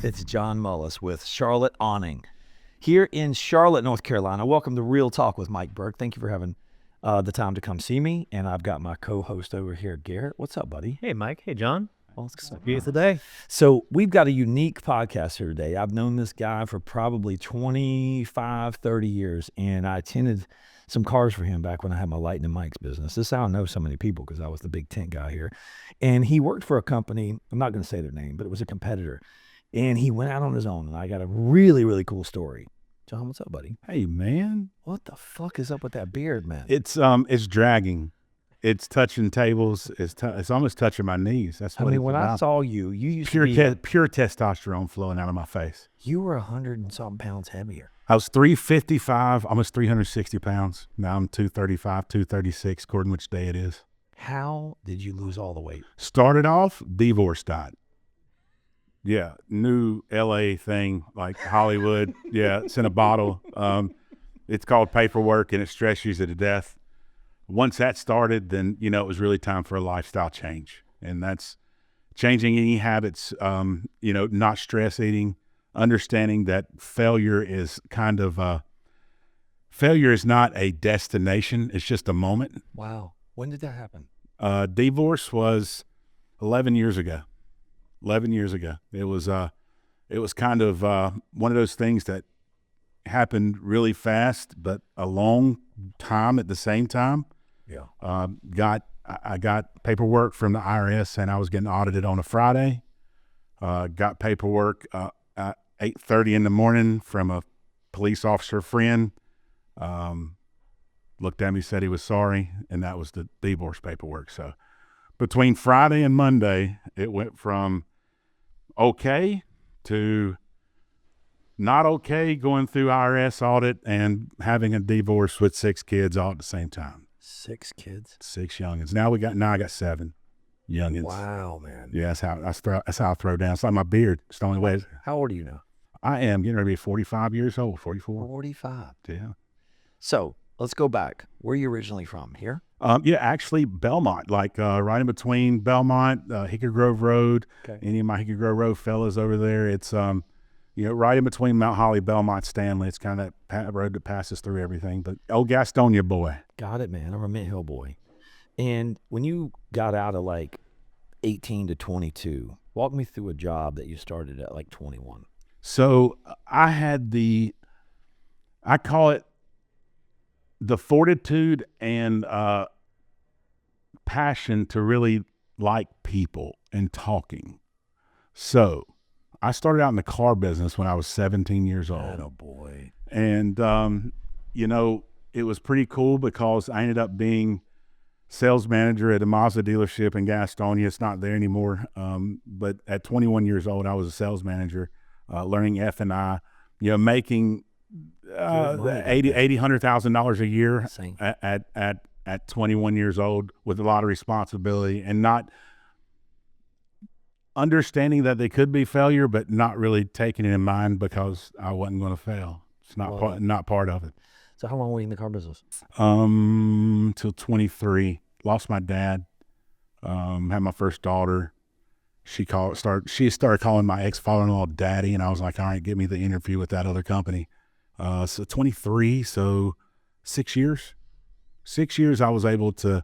It's John Mullis with Charlotte Awning here in Charlotte, North Carolina. Welcome to Real Talk with Mike Burke. Thank you for having the time to come see me. And I've got my co-host over here, Garrett. What's up, buddy? Hey, Mike. Hey, John. Well, It's good to be here today. So we've got a unique podcast here today. I've known this guy for probably 25, 30 years, and I attended some cars for him back when I had my Lightning Mike's business. This is how I know so many people, because I was the big tent guy here. And he worked for a company, I'm not going to say their name, but it was a competitor. And he went out on his own, and I got a really, really cool story. John, what's up, buddy? Hey, man. What the fuck is up with that beard, man? It's dragging. It's touching tables. It's almost touching my knees. That's what when I saw you, you used pure to be pure testosterone flowing out of my face. You were 100 and something pounds heavier. I was 355, almost 360 pounds. Now I'm 235, 236, according to which day it is. How did you lose all the weight? Started off divorce diet. Yeah, new LA thing, like Hollywood. Yeah, it's in a bottle. It's called paperwork, and it stresses you to death. Once that started, then, it was really time for a lifestyle change. And that's changing any habits, not stress eating, understanding that failure is failure is not a destination. It's just a moment. Wow. When did that happen? Divorce was 11 years ago. 11 years ago. It was kind of one of those things that happened really fast, but a long time at the same time. Yeah. I got paperwork from the IRS saying I was getting audited on a Friday. Got paperwork at 8:30 in the morning from a police officer friend. Looked at me, said he was sorry, and that was the divorce paperwork. So between Friday and Monday, it went from okay to not okay, going through IRS audit and having a divorce with 6 kids all at the same time. 6 kids? 6 youngins. Now I got 7 youngins. Wow, man. Yeah, that's how I throw down. It's like my beard. It's the only way. How old are you now? I am getting ready to be 45 years old, 44. 45. Yeah. So let's go back. Where are you originally from? Here? Yeah, actually Belmont, like right in between Belmont, Hickory Grove Road. Okay. Any of my Hickory Grove Road fellas over there. It's right in between Mount Holly, Belmont, Stanley. It's kind of that road that passes through everything. But old Gastonia boy. Got it, man. I'm a Mint Hill boy. And when you got out of like 18 to 22, walk me through a job that you started at like 21. So I had I call it the fortitude and passion to really like people and talking. So I started out in the car business when I was 17 years old. Oh boy. And, it was pretty cool because I ended up being sales manager at a Mazda dealership in Gastonia. It's not there anymore. But at 21 years old, I was a sales manager, learning F&I, making $100,000 a year at 21 years old with a lot of responsibility and not understanding that they could be failure, but not really taking it in mind because I wasn't going to fail. It's not part of it. So how long were you in the car business? Till 23. Lost my dad. Had my first daughter. She started calling my ex-father-in-law daddy, and I was like, all right, get me the interview with that other company. So 23, so 6 years. 6 years I was able to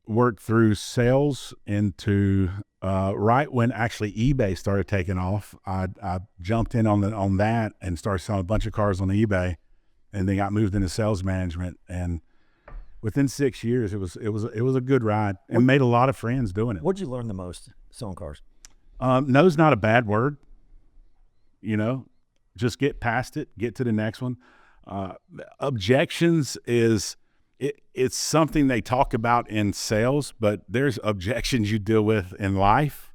work through sales into right when actually eBay started taking off. I jumped in on that and started selling a bunch of cars on eBay, and then got moved into sales management. And within 6 years, it was a good ride, and made a lot of friends doing it. What'd you learn the most selling cars? No's not a bad word. Just get past it, get to the next one. Objections it's something they talk about in sales, but there's objections you deal with in life,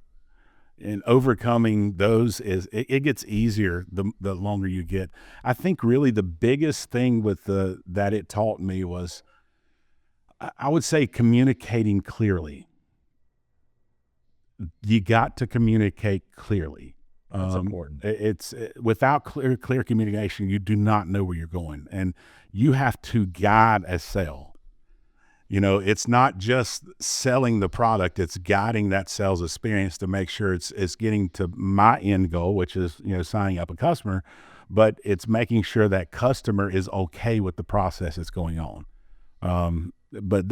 and overcoming those it gets easier the longer you get. I think really the biggest thing with that it taught me was, I would say, communicating clearly. You got to communicate clearly. That's important. Without clear communication, you do not know where you're going, and you have to guide a sale. It's not just selling the product, it's guiding that sales experience to make sure it's getting to my end goal, which is, signing up a customer, but it's making sure that customer is okay with the process that's going on. But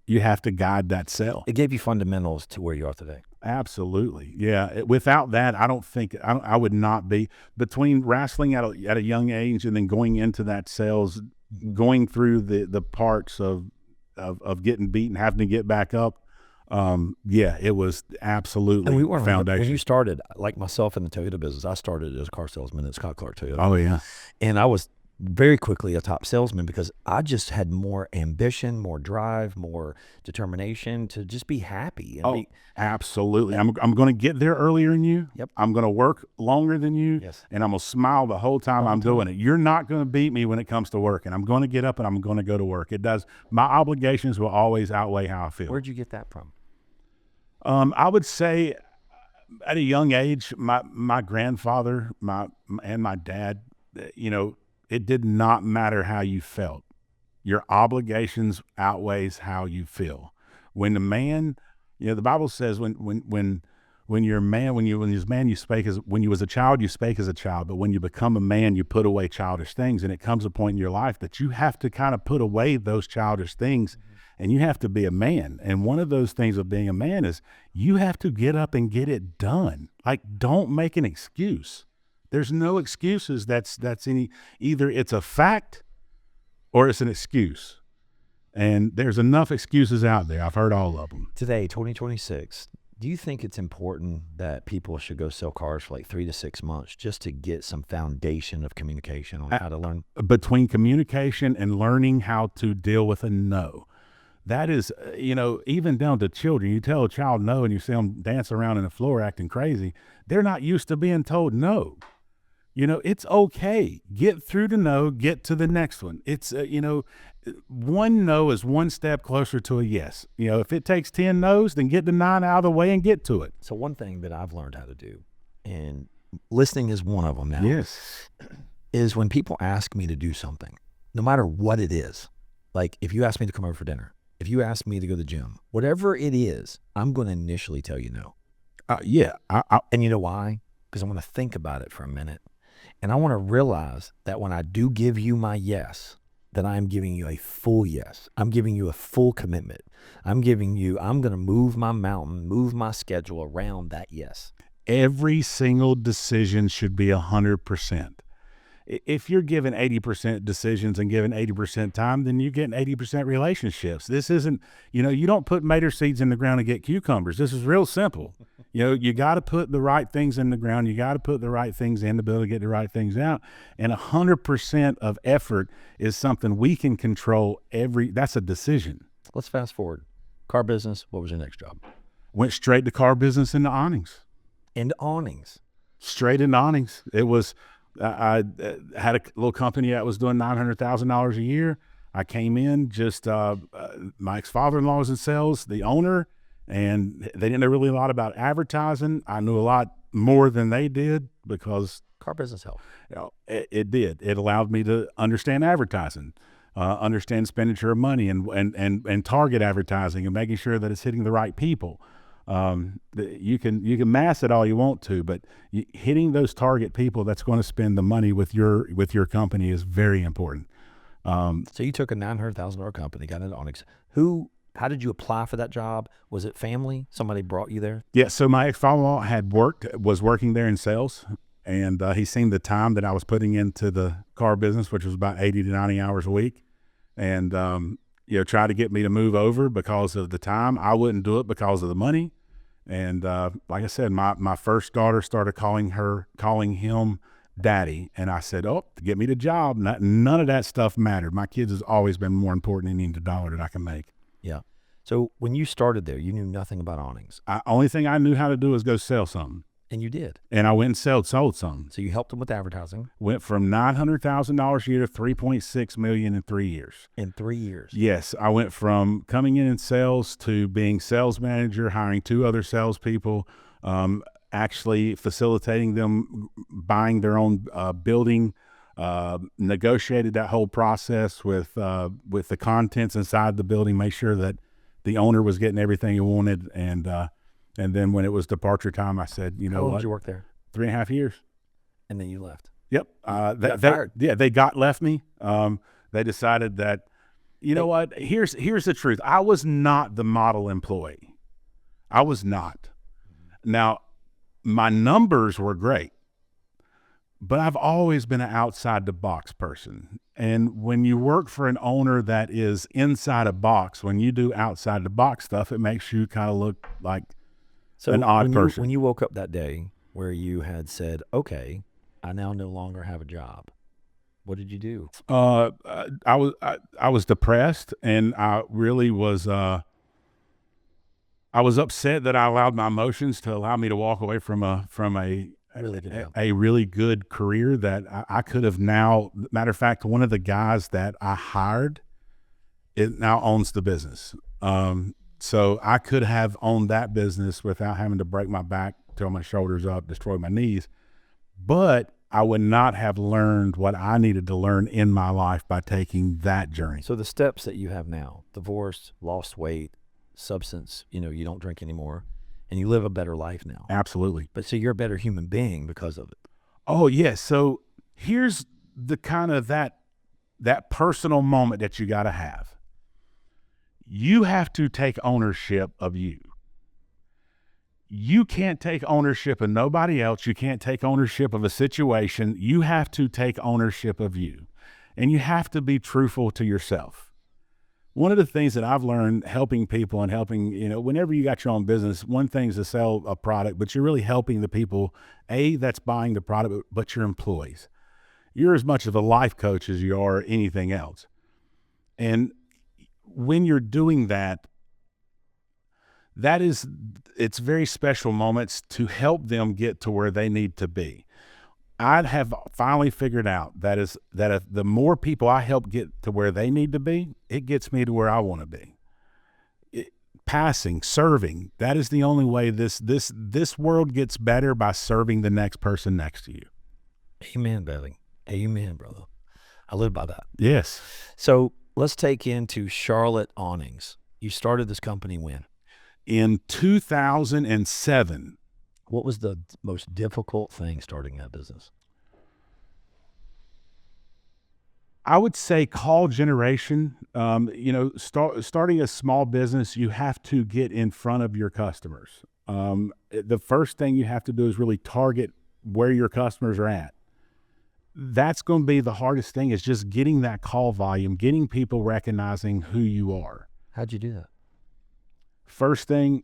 you have to guide that sale. It gave you fundamentals to where you are today. Absolutely. Yeah. Without that, I don't think I would not be, between wrestling at a young age and then going into that sales, going through the parts of getting beaten, having to get back up. It was absolutely And we weren't foundation. when you started, like myself in the Toyota business, I started as a car salesman at Scott Clark Toyota. Oh yeah. And I was very quickly a top salesman because I just had more ambition, more drive, more determination to just be happy. And Absolutely. I'm going to get there earlier than you. Yep. I'm going to work longer than you. Yes. And I'm going to smile the whole time I'm doing it. You're not going to beat me when it comes to work. And I'm going to get up and I'm going to go to work. It does. My obligations will always outweigh how I feel. Where'd you get that from? I would say at a young age, my grandfather, and my dad, it did not matter how you felt. Your obligations outweighs how you feel. When the man, the Bible says when you're a man, when you was a child, you spake as a child, but when you become a man, you put away childish things. And it comes a point in your life that you have to kind of put away those childish things, and you have to be a man. And one of those things of being a man is you have to get up and get it done. Like, don't make an excuse. There's no excuses. Either it's a fact or it's an excuse. And there's enough excuses out there. I've heard all of them. Today, 2026, do you think it's important that people should go sell cars for like 3 to 6 months just to get some foundation of communication on how to learn? Between communication and learning how to deal with a no. That is, even down to children. You tell a child no and you see them dance around on the floor acting crazy. They're not used to being told no. It's okay. Get through the no, get to the next one. It's, one no is one step closer to a yes. If it takes 10 no's, then get the 9 out of the way and get to it. So one thing that I've learned how to do, and listening is one of them now. Yes. Is when people ask me to do something, no matter what it is, like if you ask me to come over for dinner, if you ask me to go to the gym, whatever it is, I'm going to initially tell you no. And you know why? Because I want to think about it for a minute. And I want to realize that when I do give you my yes, that I'm giving you a full yes. I'm giving you a full commitment. I'm going to move my mountain, move my schedule around that yes. Every single decision should be 100%. If you're given 80% decisions and given 80% time, then you're getting 80% relationships. This isn't, you don't put mater seeds in the ground and get cucumbers. This is real simple. You got to put the right things in the ground. You got to put the right things in to be able to get the right things out. And 100% of effort is something we can control. That's a decision. Let's fast forward. Car business. What was your next job? Went straight to car business into awnings. Into awnings. Straight into awnings. It was, I had a little company that was doing $900,000 a year. I came in, my ex-father-in-law was in sales, the owner, and they didn't know really a lot about advertising. I knew a lot more than they did because car business helped. It did. It allowed me to understand advertising, understand expenditure of money and target advertising and making sure that it's hitting the right people. You can mass it all you want to, but hitting those target people that's going to spend the money with your company is very important. So you took a $900,000 company, got into awnings. How did you apply for that job? Was it family? Somebody brought you there? Yeah. So my ex-father-in-law was working there in sales, and he seen the time that I was putting into the car business, which was about 80 to 90 hours a week, and tried to get me to move over because of the time. I wouldn't do it because of the money. And like I said, my first daughter started calling him daddy. And I said, to get me the job. None of that stuff mattered. My kids has always been more important than any dollar that I can make. Yeah. So when you started there, you knew nothing about awnings. Only thing I knew how to do was go sell something. And you did. And I went and sold something. So you helped them with advertising. Went from $900,000 a year to $3.6 million in 3 years. In 3 years. Yes. I went from coming in sales to being sales manager, hiring 2 other salespeople, actually facilitating them buying their own building, negotiated that whole process with the contents inside the building, make sure that the owner was getting everything he wanted. And then when it was departure time, I said, you How know long what? did you work there? 3.5 years. And then you left. Yep. Fired. They left me. They decided that, you know what? Here's the truth. I was not the model employee. I was not. Now, my numbers were great, but I've always been an outside the box person. And when you work for an owner that is inside a box, when you do outside the box stuff, it makes you kind of look like an odd person. When you woke up that day where you had said, okay, I now no longer have a job, what did you do? I was depressed, and I really was. I was upset that I allowed my emotions to allow me to walk away from a really good career that I could have now. Matter of fact, one of the guys that I hired, it now owns the business. So I could have owned that business without having to break my back, tear my shoulders up, destroy my knees. But I would not have learned what I needed to learn in my life by taking that journey. So the steps that you have now, divorced, lost weight, substance, you don't drink anymore, and you live a better life now. Absolutely. But so you're a better human being because of it. Oh, yes. So here's the kind of that personal moment that you got to have. You have to take ownership of you. You can't take ownership of nobody else. You can't take ownership of a situation. You have to take ownership of you. And you have to be truthful to yourself. One of the things that I've learned helping people and helping, whenever you got your own business, one thing is to sell a product, but you're really helping the people, that's buying the product, but your employees. You're as much of a life coach as you are anything else. And when you're doing that, it's very special moments to help them get to where they need to be. I have finally figured out that if the more people I help get to where they need to be, it gets me to where I want to be. Serving, that is the only way this world gets better, by serving the next person next to you. Amen, Billy. Amen, brother. I live by that. Yes. So let's take into Charlotte Awnings. You started this company when? In 2007. What was the most difficult thing starting that business? I would say call generation. Starting a small business, you have to get in front of your customers. The first thing you have to do is really target where your customers are at. That's going to be the hardest thing, is just getting that call volume, getting people recognizing who you are. How'd you do that? First thing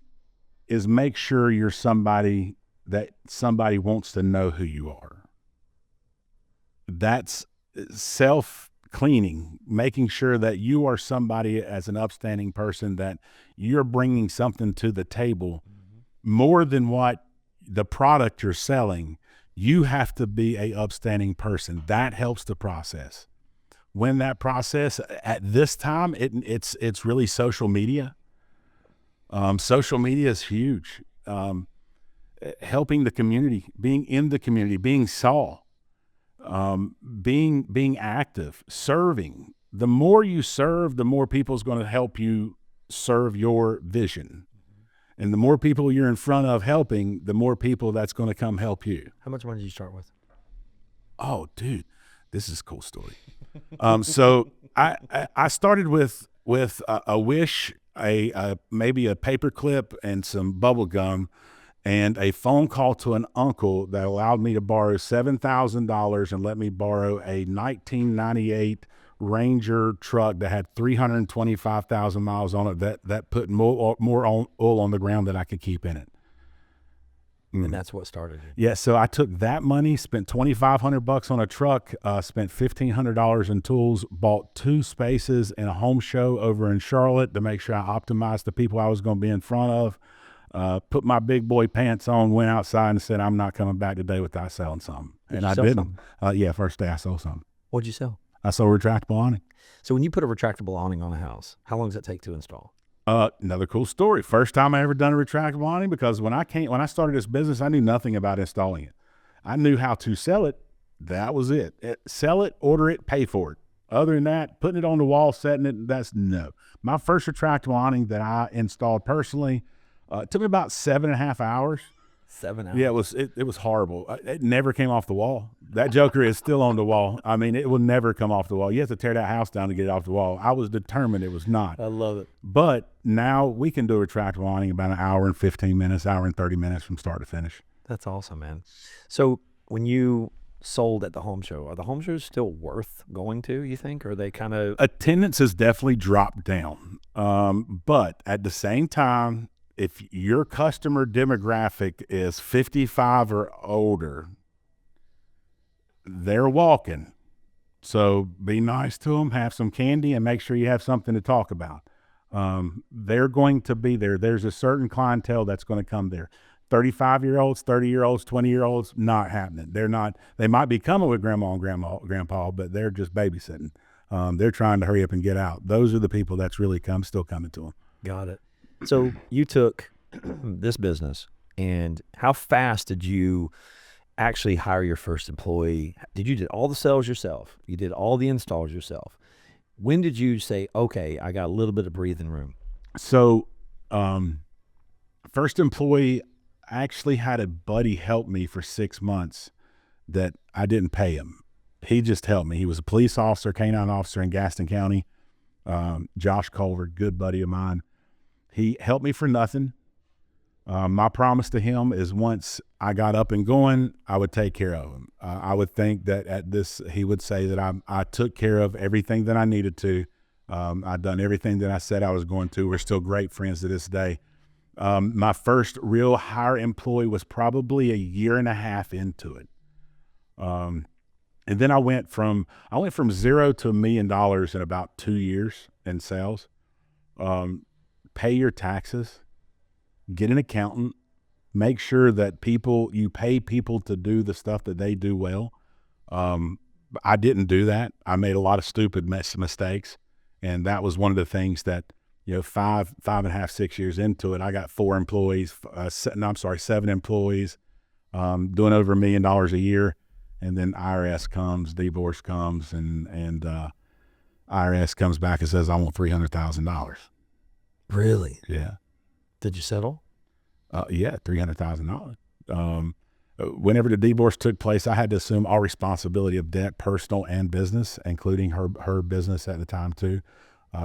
is make sure you're somebody that somebody wants to know who you are. That's self-cleaning, making sure that you are somebody as an upstanding person, that you're bringing something to the table more than what the product you're selling. You have to be a upstanding person. That helps the process. When that process at this time, it's really social media. Social media is huge. Helping the community, being in the community, being saw, being active, serving. The more you serve, the more people's going to help you serve your vision. And the more people you're in front of helping, the more people that's going to come help you. How much money did you start with? Oh, dude, this is a cool story. So I started with a wish, maybe a paper clip and some bubble gum, and a phone call to an uncle that allowed me to borrow $7,000 and let me borrow a 1998 Ranger truck that had 325,000 miles on it, that put more oil on the ground that I could keep in it. And that's what started it. Yeah, so I took that money, spent $2,500 on a truck, spent $1,500 in tools, bought 2 spaces and a home show over in Charlotte to make sure I optimized the people I was going to be in front of. Put my big boy pants on, went outside and said, I'm not coming back today without selling something. And I didn't. First day I sold something. What'd you sell? I sold a retractable awning. So when you put a retractable awning on a house, how long does it take to install? Another cool story. First time I ever done a retractable awning, because when I started this business, I knew nothing about installing it. I knew how to sell it, That was it. Sell it, order it, pay for it. Other than that, putting it on the wall, setting it, that's no. My first retractable awning that I installed personally took me about 7.5 hours. 7 hours. Yeah, it was horrible. It never came off the wall. That joker is still on the wall. I mean, it will never come off the wall. You have to tear that house down to get it off the wall. I was determined it was not. I love it. But now we can do a retractable awning in about an hour and 15 minutes, hour and 30 minutes from start to finish. That's awesome, man. So when you sold at the home show, are the home shows still worth going to, you think? Or are they kind of... Attendance has definitely dropped down. But at the same time, if your customer demographic is 55 or older, they're walking. So be nice to them, have some candy, and make sure you have something to talk about. They're going to be there. There's a certain clientele that's going to come there. 35-year-olds, 30-year-olds, 20-year-olds, not happening. They're not. They might be coming with grandma and grandpa, but they're just babysitting. They're trying to hurry up and get out. Those are the people that's really still coming to them. Got it. So you took this business, and how fast did you actually hire your first employee? You did all the sales yourself. You did all the installs yourself. When did you say, okay, I got a little bit of breathing room? So, first employee, I actually had a buddy help me for 6 months that I didn't pay him. He just helped me. He was a police officer, canine officer in Gaston County. Josh Culver, good buddy of mine. He helped me for nothing. My promise to him is once I got up and going, I would take care of him. I would think that he would say that I took care of everything that I needed to. I'd done everything that I said I was going to. We're still great friends to this day. My first real hire employee was probably 1.5 years into it. And then I went from 0 to $1 million in about 2 years in sales. Pay your taxes, get an accountant, make sure that you pay people to do the stuff that they do well. I didn't do that. I made a lot of stupid mistakes. And that was one of the things that, 5.5, 6 years into it, I got 7 employees, doing over $1 million a year. And then IRS comes, divorce comes, and IRS comes back and says, I want $300,000. Really? Yeah. Did you settle? Yeah, $300,000. Whenever the divorce took place, I had to assume all responsibility of debt, personal and business, including her business at the time too.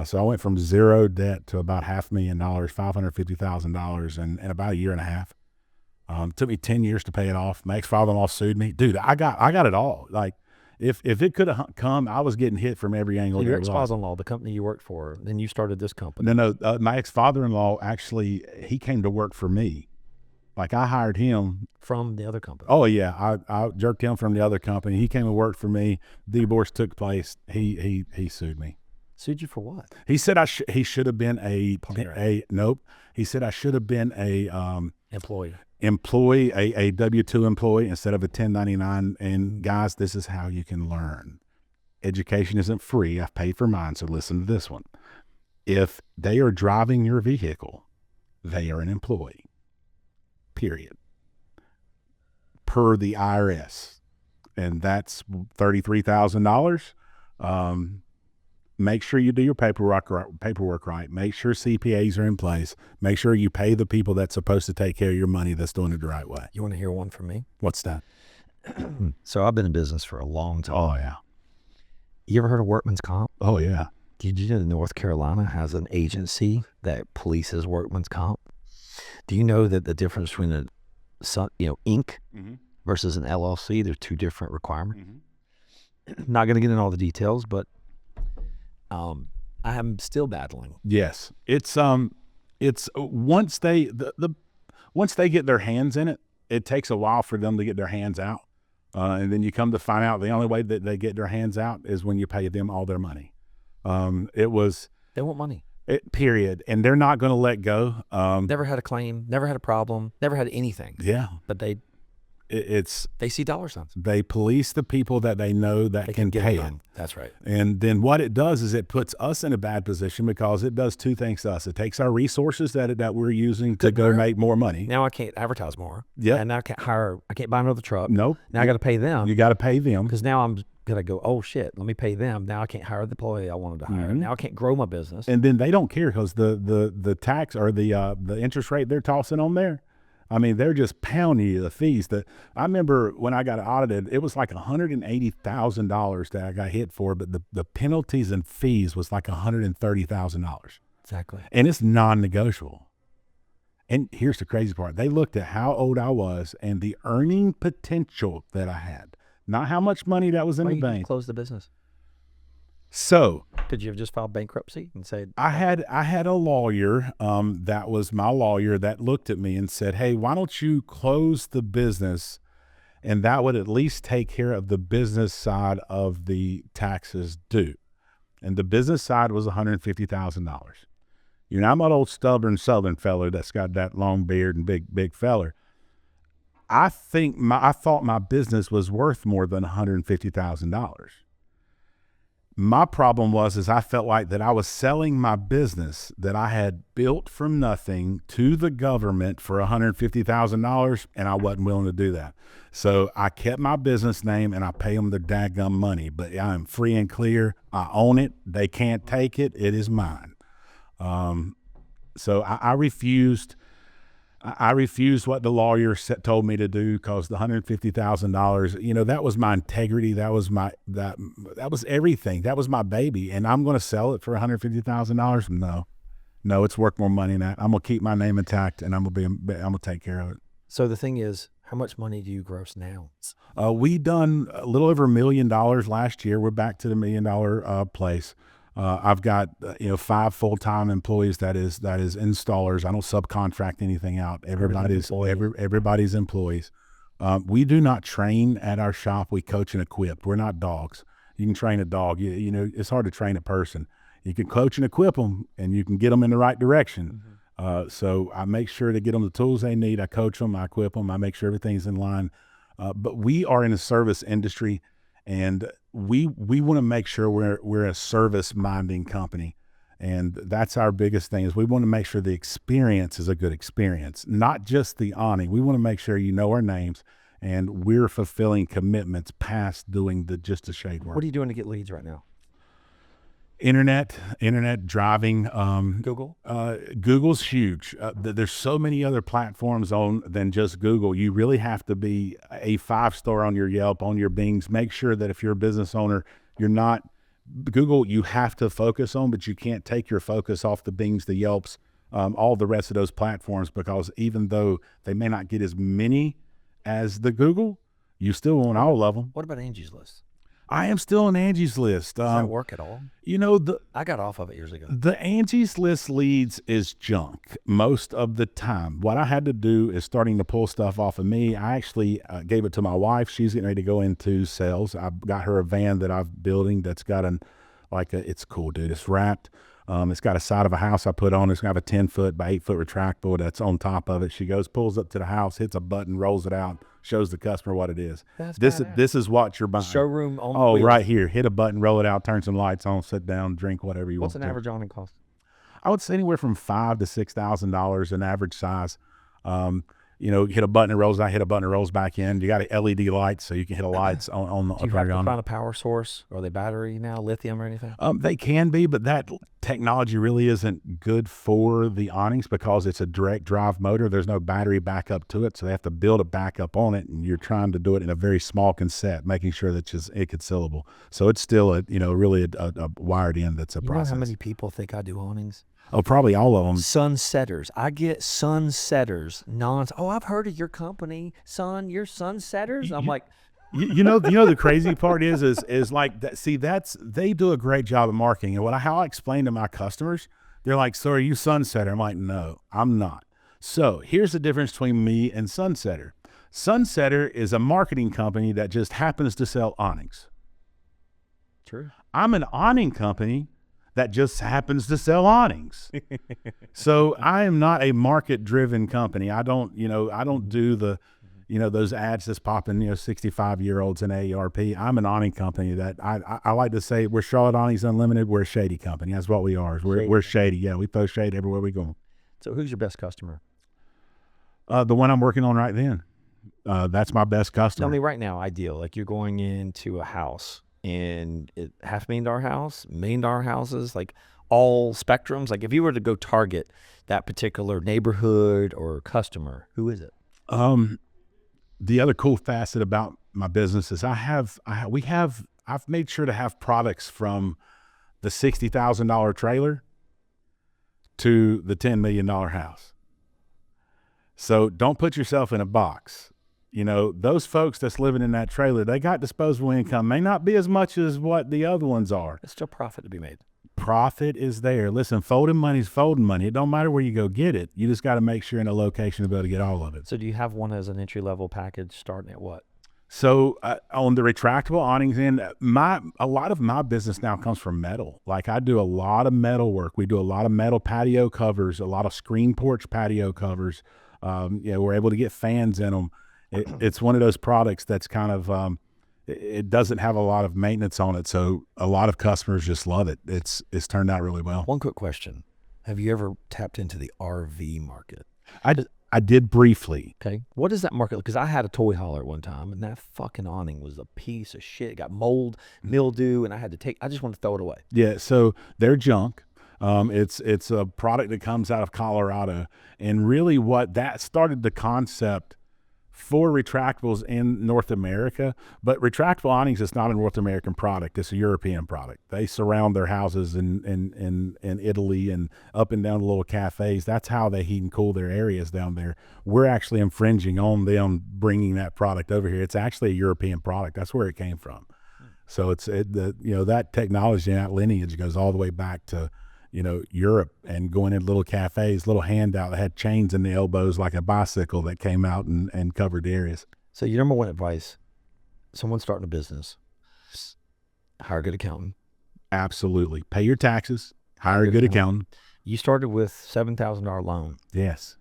So I went from 0 debt to about $500,000, $550,000 in about 1.5 years. Took me 10 years to pay it off. My ex-father-in-law sued me. Dude, I got it all. Like if it could have come, I was getting hit from every angle. So your ex-father-in-law, the company you worked for, then you started this company. No, my ex-father-in-law actually, he came to work for me. Like I hired him from the other company. Oh yeah, I jerked him from the other company. He came and worked for me. Divorce took place. He sued me. Sued you for what? He said he should have been nope. He said I should have been a employee, a W-2 employee instead of a 1099. And guys, this is how you can learn. Education isn't free. I've paid for mine, so listen to this one. If they are driving your vehicle, they are an employee. Period. Per the IRS. And that's $33,000. Make sure you do your paperwork right. Make sure CPAs are in place. Make sure you pay the people that's supposed to take care of your money that's doing it the right way. You want to hear one from me? What's that? So I've been in business for a long time. Oh, yeah. You ever heard of workman's comp? Oh, yeah. Did you know that North Carolina has an agency that polices workman's comp? Do you know that the difference between a Inc. versus an LLC, there's 2 different requirements? Not going to get into all the details, but I am still battling. Yes, it's once they once they get their hands in it, it takes a while for them to get their hands out, and then you come to find out the only way that they get their hands out is when you pay them all their money. They want money. Period, and they're not going to let go. Never had a claim, never had a problem, never had anything. Yeah, but they it's They see dollar signs. they police the people that they know that can get pay it it. done. That's right. And then what it does is it puts us in a bad position because it does two things to us. It takes our resources that we're using to go make more money. Now I can't advertise more. Yep. And now I can't buy another truck. Nope. Now I got to pay them. You got to pay them. Because now I'm going to go, oh shit, let me pay them. Now I can't hire the employee I wanted to hire. Now I can't grow my business. And then they don't care because the tax or the interest rate they're tossing on there, I mean, they're just pounding you the fees. I remember when I got audited, it was like $180,000 that I got hit for, but the penalties and fees was like $130,000. Exactly. And it's non-negotiable. And here's the crazy part. They looked at how old I was and the earning potential that I had, not how much money that was in Why the you bank. close the business? So Did you have just filed bankruptcy and said, I had a lawyer that was my lawyer that looked at me and said, hey, why don't you close the business, and that would at least take care of the business side of the taxes due. And the business side was $150,000. You know, I'm an old stubborn Southern feller that's got that long beard and big feller. I thought my business was worth more than $150,000. My problem was I felt like that I was selling my business that I had built from nothing to the government for $150,000, and I wasn't willing to do that. So I kept my business name and I pay them their daggum money, but I'm free and clear. I own it. They can't take it. It is mine. So I refused. I refused what the lawyer told me to do because the $150,000, you know, that was my integrity. That was that was everything. That was my baby. And I'm going to sell it for $150,000. No, it's worth more money than that. I'm going to keep my name intact and I'm going to take care of it. so the thing is, how much money do you gross now? We done a little over $1 million last year. We're back to the $1 million place. I've got 5 full-time employees. That is installers. I don't subcontract anything out. Everybody's employees. We do not train at our shop. We coach and equip. We're not dogs. You can train a dog. You know, it's hard to train a person. You can coach and equip them, and you can get them in the right direction. So I make sure to get them the tools they need. I coach them. I equip them. I make sure everything's in line. But we are in a service industry, and we want to make sure we're a service-minding company. And that's our biggest thing, is we want to make sure the experience is a good experience, not just the awning. We want to make sure you know our names and we're fulfilling commitments past doing just the shade work. What are you doing to get leads right now? Internet driving. Google? Google's huge. There's so many other platforms than just Google. You really have to be a 5-star on your Yelp, on your Bings. Make sure that if you're a business owner, you're not Google. You have to focus on, but you can't take your focus off the Bings, the Yelps, all the rest of those platforms, because even though they may not get as many as the Google, you still want all of them. What about Angie's List? I am still on Angie's List. Does that work at all? You know, I got off of it years ago. The Angie's List leads is junk most of the time. What I had to do is starting to pull stuff off of me. I actually gave it to my wife. She's getting ready to go into sales. I got her a van that I'm building that's got it's cool, dude. It's wrapped. It's got a side of a house I put on. It's got a 10-foot by 8-foot retractable that's on top of it. She pulls up to the house, hits a button, rolls it out, shows the customer what it is. This is what you're buying. Showroom on Oh, wheels. right here. Hit a button, roll it out, turn some lights on, sit down, drink whatever you want. What's an average awning cost? I would say anywhere from $5,000 to $6,000, an average size. Hit a button, it rolls out, hit a button, it rolls back in. You got an LED light, so you can hit the lights on the Do you have to find a power source? Are they battery now, lithium or anything? They can be, but that technology really isn't good for the awnings because it's a direct drive motor. There's no battery backup to it, so they have to build a backup on it, and you're trying to do it in a very small cassette, making sure that it concealable. So it's still really a wired in that's a process. You know how many people think I do awnings? Oh, probably all of them. Sunsetters. I get sunsetters. I've heard of your company, son. You're sunsetters. I'm like, you know the crazy part is like that. See, they do a great job of marketing. And how I explain to my customers, they're like, "So are you sunsetter?" I'm like, "No, I'm not." So here's the difference between me and Sunsetter. Sunsetter is a marketing company that just happens to sell awnings. True. I'm an awning company that just happens to sell awnings. So I am not a market-driven company. I don't do the, those ads that's popping, 65-year-olds in AARP. I'm an awning company that I like to say we're Charlotte Awnings Unlimited. We're a shady company. That's what we are. We're shady. Yeah, we post shade everywhere we go. So who's your best customer? The one I'm working on right then. That's my best customer. Tell me right now, ideal. Like you're going into a house and $500,000 house, $1 million houses, like all spectrums. Like if you were to go target that particular neighborhood or customer, who is it? The other cool facet about my business is I've made sure to have products from the $60,000 trailer to the $10 million house. So don't put yourself in a box. Those folks that's living in that trailer, they got disposable income. May not be as much as what the other ones are. There's still profit to be made. Profit is there. Listen, folding money's folding money. It don't matter where you go get it. You just got to make sure in a location to be able to get all of it. So do you have one as an entry-level package starting at what? So on the retractable awnings end, a lot of my business now comes from metal. Like I do a lot of metal work. We do a lot of metal patio covers, a lot of screen porch patio covers. We're able to get fans in them. It's one of those products that's kind of it doesn't have a lot of maintenance on it, so a lot of customers just love it. It's turned out really well. One quick question: have you ever tapped into the RV market? I did briefly. Okay, what is that market? Because I had a toy hauler at one time, and that fucking awning was a piece of shit. It got mold, mildew, and I just wanted to throw it away. Yeah, so they're junk. It's a product that comes out of Colorado, and really what that started the concept for retractables in North America. But retractable awnings is not a North American product. It's a European product. They surround their houses in Italy and up and down the little cafes. That's how they heat and cool their areas down there. We're actually infringing on them bringing that product over here. It's actually a European product. That's where it came from. So that technology and that lineage goes all the way back to Europe, and going in little cafes, little handout that had chains in the elbows like a bicycle that came out and covered the areas. So your number one advice, someone starting a business, hire a good accountant. Absolutely. Pay your taxes, hire a good accountant. You started with $7,000 loan. Yes.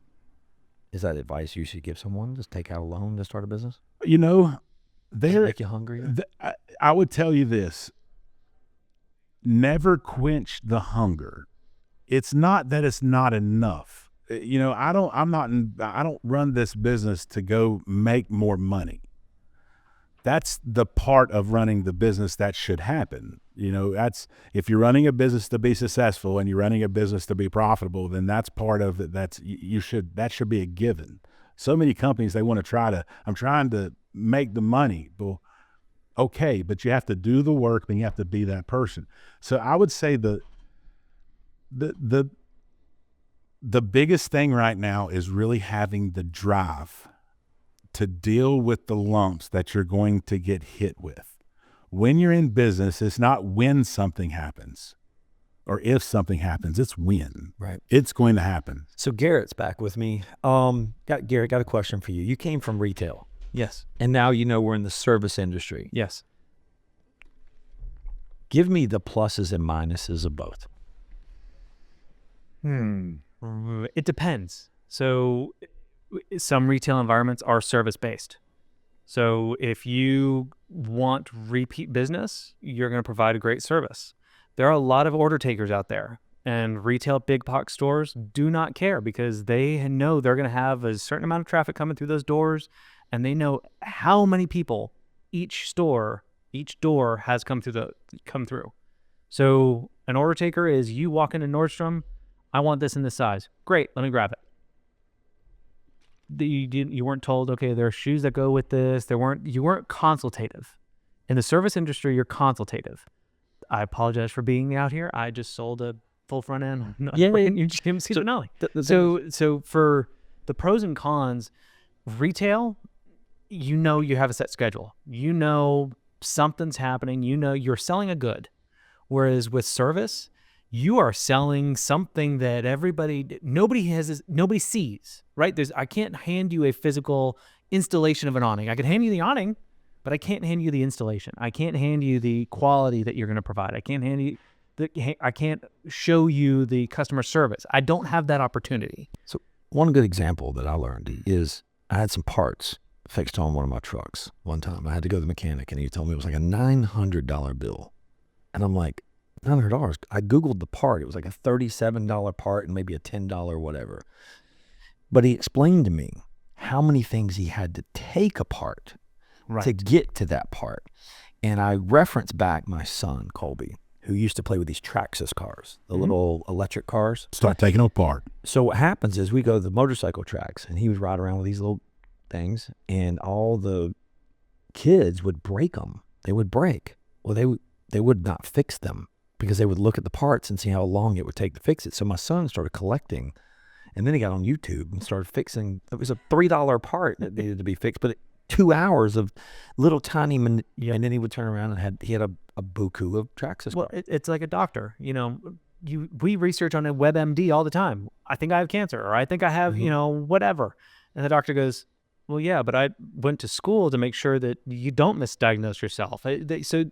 Is that advice you should give someone? Just take out a loan to start a business? Make you hungry? I would tell you this. Never quench the hunger. It's not that it's not enough. I don't run this business to go make more money. That's the part of running the business that should happen. That's, if you're running a business to be successful and you're running a business to be profitable, then that's part of it. That should be a given. So many companies, they want to I'm trying to make the money. Well, okay, but you have to do the work and you have to be that person. So I would say the biggest thing right now is really having the drive to deal with the lumps that you're going to get hit with. When you're in business, it's not when something happens or if something happens, it's when. Right. It's going to happen. So Garrett's back with me. Garrett, got a question for you. You came from retail. Yes. And now we're in the service industry. Yes. Give me the pluses and minuses of both. It depends. So some retail environments are service-based. So if you want repeat business, you're going to provide a great service. There are a lot of order takers out there, and retail big box stores do not care because they know they're going to have a certain amount of traffic coming through those doors, and they know how many people each door has come through. So an order taker is, you walk into Nordstrom, I want this in this size. Great, let me grab it. You weren't told, okay, there are shoes that go with this. You weren't consultative. In the service industry, you're consultative. I apologize for being out here. I just sold a full front end. You didn't see finale. So for the pros and cons, retail, you have a set schedule. Something's happening. You're selling a good. Whereas with service, you are selling something that nobody sees, right? I can't hand you a physical installation of an awning. I can hand you the awning, but I can't hand you the installation. I can't hand you the quality that you're going to provide. I can't show you the customer service. I don't have that opportunity. So one good example that I learned is I had some parts fixed on one of my trucks one time. I had to go to the mechanic, and he told me it was like a $900 bill. And I'm like, $900? I Googled the part. It was like a $37 part and maybe a $10 whatever. But he explained to me how many things he had to take apart to get to that part. And I referenced back my son, Colby, who used to play with these Traxxas cars, the little electric cars. Start taking them apart. So what happens is we go to the motorcycle tracks, and he would ride around with these little things, and all the kids would break them. They would break. Well, they would not fix them because they would look at the parts and see how long it would take to fix it. So my son started collecting, and then he got on YouTube and started fixing. It was a $3 part that needed to be fixed, but 2 hours of little tiny, and then he would turn around and he had a buku of Traxxas. Well, it's like a doctor. You know, we research on a WebMD all the time. I think I have cancer, or I think I have, you know, whatever. And the doctor goes, well, yeah, but I went to school to make sure that you don't misdiagnose yourself. So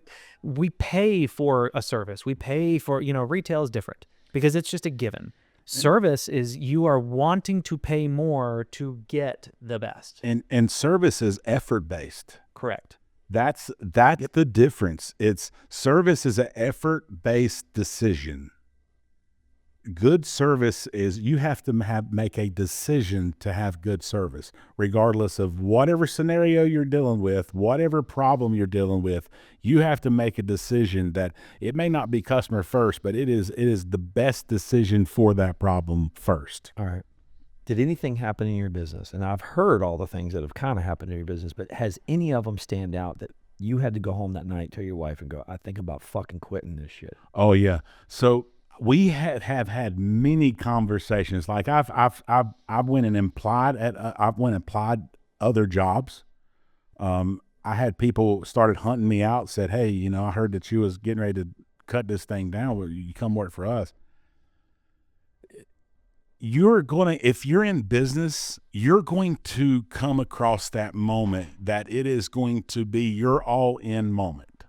we pay for a service. We pay for, you know, retail is different because it's just a given. Service is you are wanting to pay more to get the best. And service is effort-based. Correct. That's the difference. It's service is an effort-based decision. Good service is you have to make a decision to have good service, regardless of whatever scenario you're dealing with, whatever problem you're dealing with. You have to make a decision that it may not be customer first, but it is the best decision for that problem first. All right. Did anything happen in your business? And I've heard all the things that have kind of happened in your business, but has any of them stand out that you had to go home that night, tell your wife, and go, I think about fucking quitting this shit? Oh yeah. So we have had many conversations. Like I've went and applied other jobs. I had people started hunting me out, said, hey, you know, I heard that you was getting ready to cut this thing down. Will you come work for us? If you're in business, you're going to come across that moment that it is going to be your all in moment.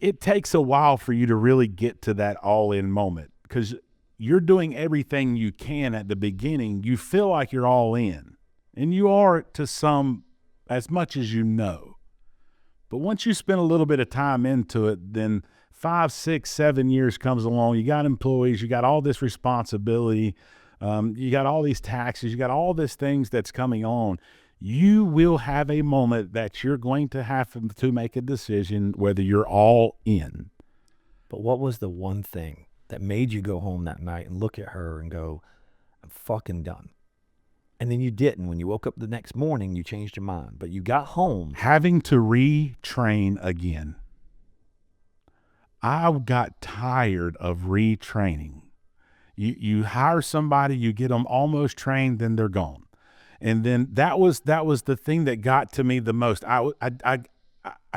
It takes a while for you to really get to that all-in moment because you're doing everything you can at the beginning. You feel like you're all in, and you are to some as much as you know. But once you spend a little bit of time into it, then 5, 6, 7 years comes along. You got employees, you got all this responsibility, you got all these taxes, you got all these things that's coming on. You will have a moment that you're going to have to make a decision whether you're all in. But what was the one thing that made you go home that night and look at her and go, I'm fucking done? And then you didn't. When you woke up the next morning, you changed your mind. But you got home. Having to retrain again. I got tired of retraining. You hire somebody, you get them almost trained, then they're gone. And then that was the thing that got to me the most. I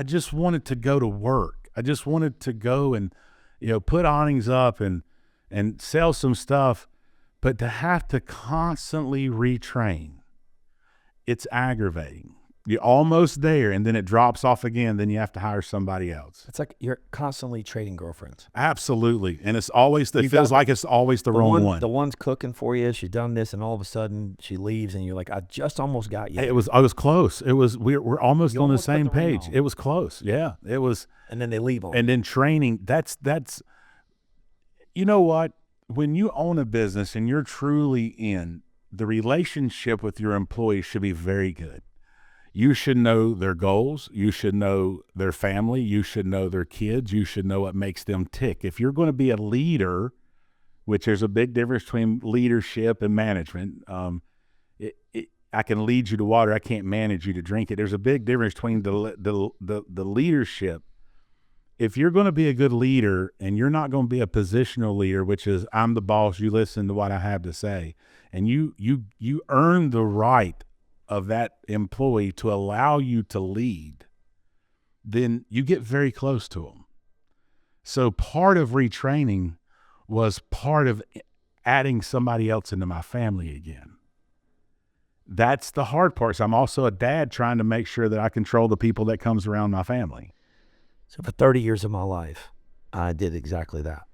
just wanted to go to work. I just wanted to go and, you know, put awnings up and sell some stuff, but to have to constantly retrain, it's aggravating. You're almost there, and then it drops off again. Then you have to hire somebody else. It's like you're constantly trading girlfriends. Absolutely, and it's always it feels like it's always the wrong one. The one's cooking for you. She's done this, and all of a sudden she leaves, and you're like, I just almost got you. I was close. It was we're almost on the same page. It was close. Yeah, it was. And then they leave on. And then training. That's. You know what? When you own a business and you're truly in, the relationship with your employees should be very good. You should know their goals. You should know their family. You should know their kids. You should know what makes them tick. If you're going to be a leader, which there's a big difference between leadership and management. I can lead you to water. I can't manage you to drink it. There's a big difference between the leadership. If you're going to be a good leader and you're not going to be a positional leader, which is I'm the boss, you listen to what I have to say, and you earn the right of that employee to allow you to lead, then you get very close to them. So part of retraining was part of adding somebody else into my family again. That's the hard part. So I'm also a dad trying to make sure that I control the people that comes around my family. So for 30 years of my life, I did exactly that.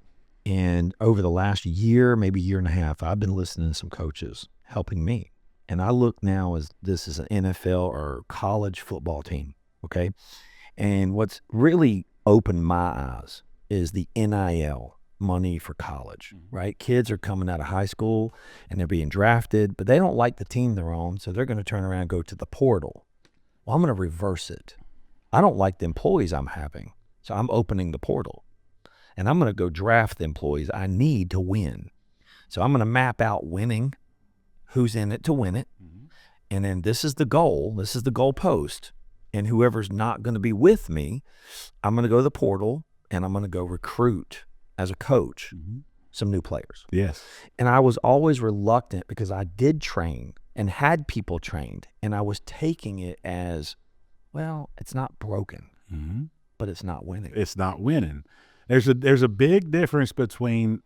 And over the last year, maybe year and a half, I've been listening to some coaches helping me. And I look now as this is an NFL or college football team, okay? And what's really opened my eyes is the NIL money for college, right? Kids are coming out of high school and they're being drafted, but they don't like the team they're on, so they're going to turn around and go to the portal. Well, I'm going to reverse it. I don't like the employees I'm having, so I'm opening the portal. And I'm going to go draft the employees I need to win. So I'm going to map out winning, who's in it to win it. And then this is the goal. This is the goal post. And whoever's not going to be with me, I'm going to go to the portal and I'm going to go recruit as a coach some new players. Yes. And I was always reluctant because I did train and had people trained. And I was taking it as, well, it's not broken, but it's not winning. It's not winning. There's a big difference between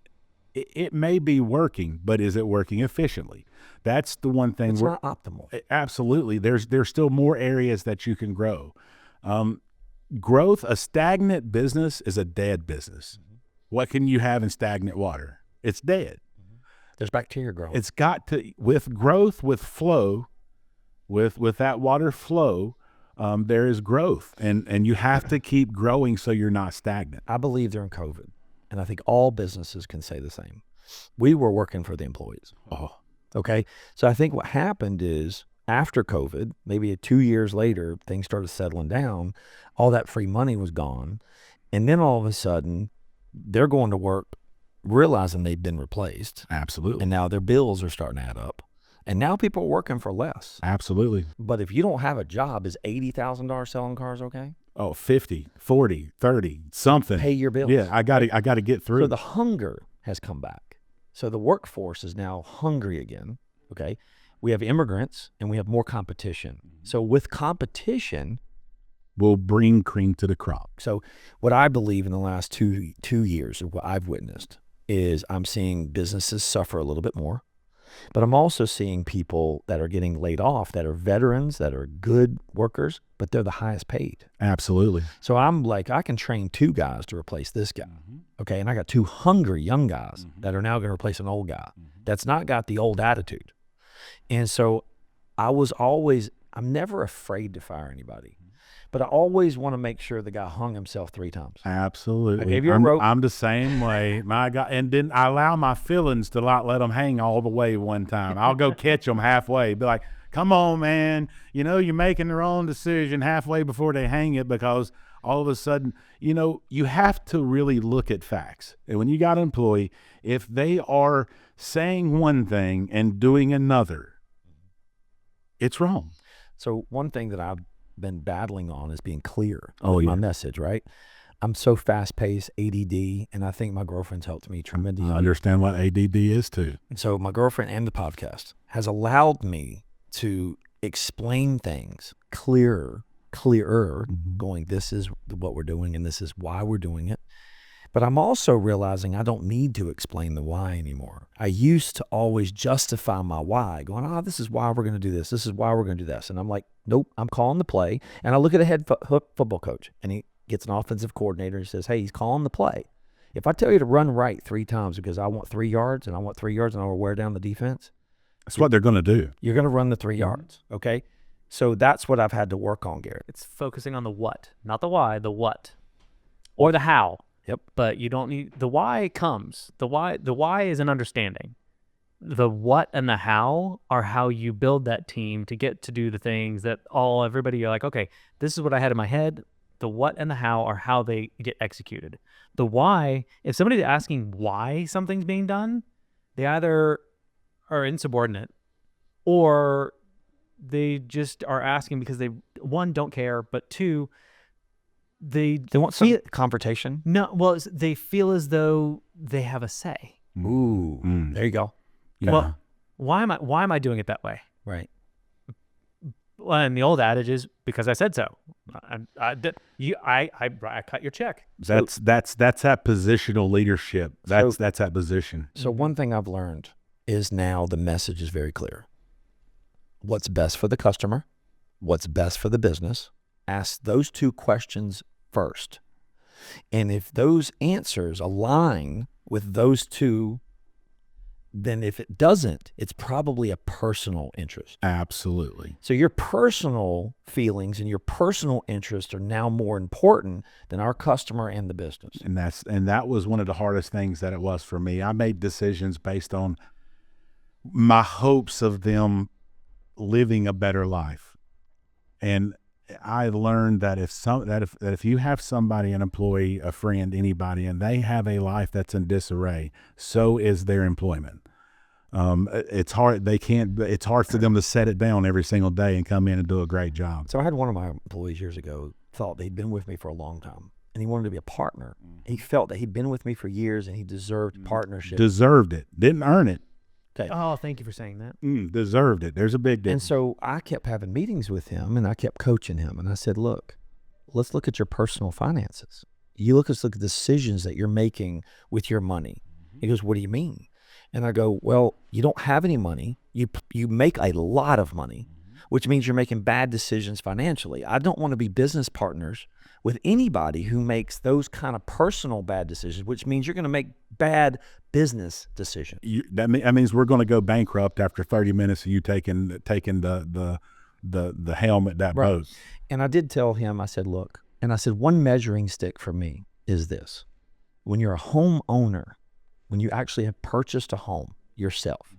it may be working, but is it working efficiently? That's the one thing. It's not optimal. Absolutely. There's still more areas that you can grow. Growth, a stagnant business is a dead business. What can you have in stagnant water? It's dead. There's bacteria growing. It's got to, with growth, with flow, with that water flow, there is growth, and you have to keep growing so you're not stagnant. I believe during COVID, and I think all businesses can say the same. We were working for the employees. Okay. So I think what happened is after COVID, maybe 2 years later, things started settling down. All that free money was gone. And then all of a sudden, they're going to work realizing they've been replaced. Absolutely. And now their bills are starting to add up. And now people are working for less. Absolutely. But if you don't have a job, is $80,000 selling cars okay? Oh, 50, 40, 30, something. Pay your bills. Yeah, I got to get through. So the hunger has come back. So the workforce is now hungry again, okay? We have immigrants and we have more competition. So with competition, we'll bring cream to the crop. So what I believe in the last two years of what I've witnessed is I'm seeing businesses suffer a little bit more, but I'm also seeing people that are getting laid off that are veterans, that are good workers, but they're the highest paid. Absolutely. So I'm like, I can train 2 guys to replace this guy. Okay. And I got 2 hungry young guys that are now going to replace an old guy that's not got the old attitude. And so I'm never afraid to fire anybody, but I always want to make sure the guy hung himself 3 times. Absolutely. Have you ever I'm the same way. My God, and then I allow my feelings to not let them hang all the way one time. I'll go catch them halfway. Be like, come on, man. You know, you're making the wrong decision halfway before they hang it, because all of a sudden, you know, you have to really look at facts. And when you got an employee, if they are saying one thing and doing another, it's wrong. So one thing that I've been battling on is being clear Oh, with yeah. my message, right? I'm so fast-paced, ADD, and I think my girlfriend's helped me tremendously. I understand what ADD is too. And so my girlfriend and the podcast has allowed me to explain things clearer, going, this is what we're doing and this is why we're doing it. But I'm also realizing I don't need to explain the why anymore. I used to always justify my why, going, this is why we're going to do this. This is why we're going to do this. And I'm like, nope, I'm calling the play. And I look at a head football coach, and he gets an offensive coordinator and says, hey, he's calling the play. If I tell you to run right 3 times because I want 3 yards and I want 3 yards and I want to wear down the defense, That's what they're going to do. you're going to run the 3 yards, okay? So that's what I've had to work on, Garrett. It's focusing on the what, not the why, the what, or the how. Yep. But you don't need the why comes. The why is an understanding. The what and the how are how you build that team to get to do the things that everybody you're like, okay, this is what I had in my head. The what and the how are how they get executed. The why, if somebody's asking why something's being done, they either are insubordinate or they just are asking because they, 1, don't care, but 2, they want some confrontation. No, well, they feel as though they have a say. Ooh, there you go. Yeah. Well, why am I doing it that way? Right. Well, and the old adage is because I said so. I cut your check. That's that positional leadership. That's that position. So one thing I've learned is now the message is very clear. What's best for the customer? What's best for the business? Ask those 2 questions first. And if those answers align with those 2 then if it doesn't, it's probably a personal interest. Absolutely. So your personal feelings and your personal interests are now more important than our customer and the business. And that was one of the hardest things that it was for me. I made decisions based on my hopes of them living a better life. And I learned that if you have somebody, an employee, a friend, anybody, and they have a life that's in disarray, so is their employment. It's hard. It's hard for them to set it down every single day and come in and do a great job. So I had one of my employees years ago thought they'd been with me for a long time and he wanted to be a partner. He felt that he'd been with me for years and he deserved partnership. Deserved it. Didn't earn it. Okay. Oh, thank you for saying that. Deserved it. There's a big difference. And so I kept having meetings with him and I kept coaching him. And I said, look, let's look at your personal finances. Let's look at the decisions that you're making with your money. He goes, what do you mean? And I go, well, you don't have any money. You make a lot of money, which means you're making bad decisions financially. I don't want to be business partners with anybody who makes those kind of personal bad decisions, which means you're going to make bad business decisions. That means we're going to go bankrupt after 30 minutes of you taking the helm at that boat. And I did tell him, I said, look, and I said, one measuring stick for me is this. When you're a homeowner, when you actually have purchased a home yourself,